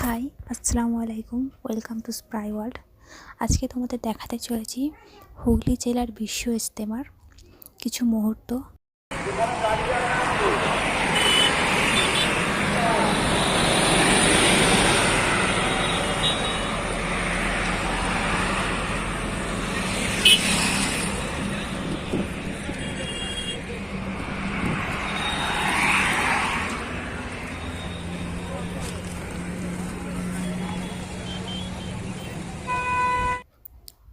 High, আসসালামু আলাইকুম। Welcome to spry world. আজকে তোমাদের দেখাতে চলেছি হুগলি জেলার বিশ্ব ইজতেমার কিছু মুহূর্ত।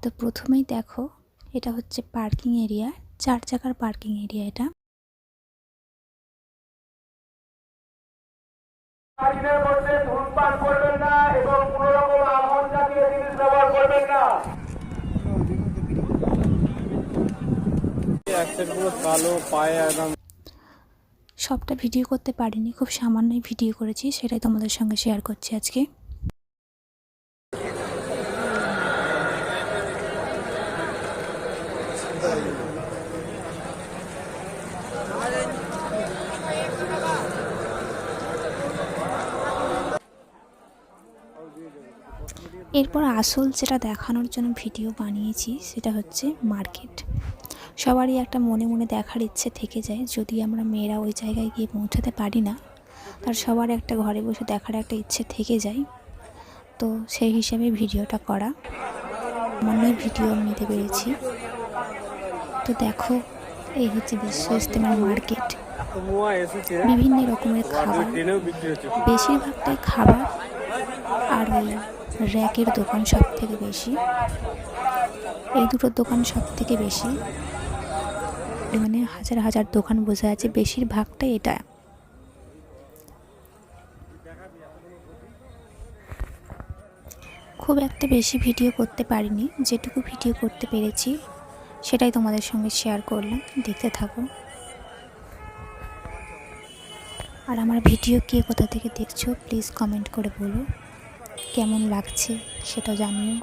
তো প্রথমেই দেখো, এটা হচ্ছে পার্কিং এরিয়া, 4 চাকার পার্কিং এরিয়া। এটা ধূমপান করবেন না এবং কোনো রকম আগুন জাতীয় জিনিস ব্যবহার করবেন না। সবটা ভিডিও করতে পারিনি, খুব সামান্যই ভিডিও করেছি, সেটাই তোমাদের সঙ্গে শেয়ার করছি আজকে। এরপর আসল যেটা দেখানোর জন্য ভিডিও বানিয়েছি সেটা হচ্ছে মার্কেট। সবারই একটা মনে মনে দেখার ইচ্ছে থেকে যায়, যদি আমরা মেয়েরা ওই জায়গায় গিয়ে পৌঁছাতে পারি না, তার সবার একটা ঘরে বসে দেখার একটা ইচ্ছে থেকে যায়। তো সেই হিসাবে ভিডিওটা করা, মনেই ভিডিও নিতে পেরেছি। তো দেখো, এই হচ্ছে বিশ্ব ইজতেমার মার্কেট। বিভিন্ন রকমের খাবার, বেশিরভাগটাই খাবার আর ওই র্যাকের দোকান সব থেকে বেশি। এই দুটো দোকান সব থেকে বেশি, মানে হাজার হাজার দোকান বোঝা আছে, বেশিরভাগটাই এটা। খুব একটা বেশি ভিডিও করতে পারিনি, যেটুকু ভিডিও করতে পেরেছি সেটাই তোমাদের সঙ্গে শেয়ার করলাম। দেখতে থাকো। আর আমার ভিডিও কে কোথা থেকে দেখছো প্লিজ কমেন্ট করে বলো, কেমন লাগছে সেটা জানিও।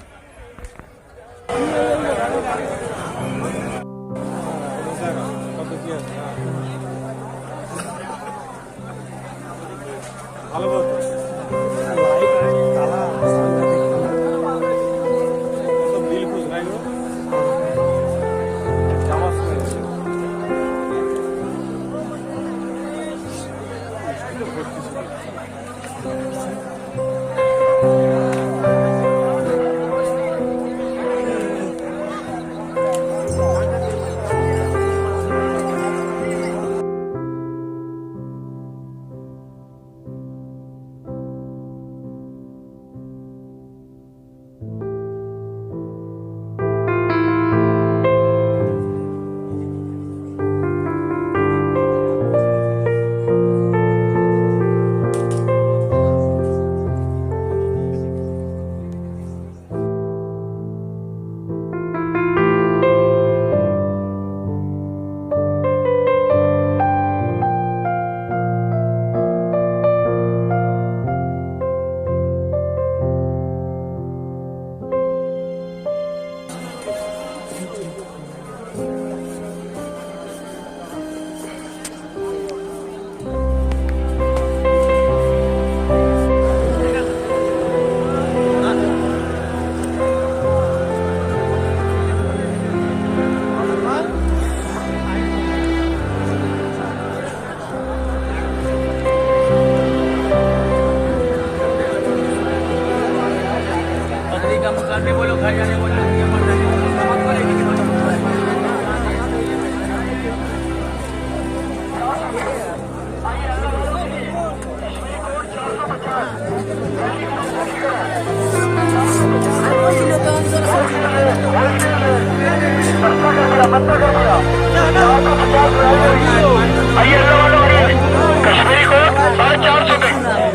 कश्मीरी को 450 रुपए।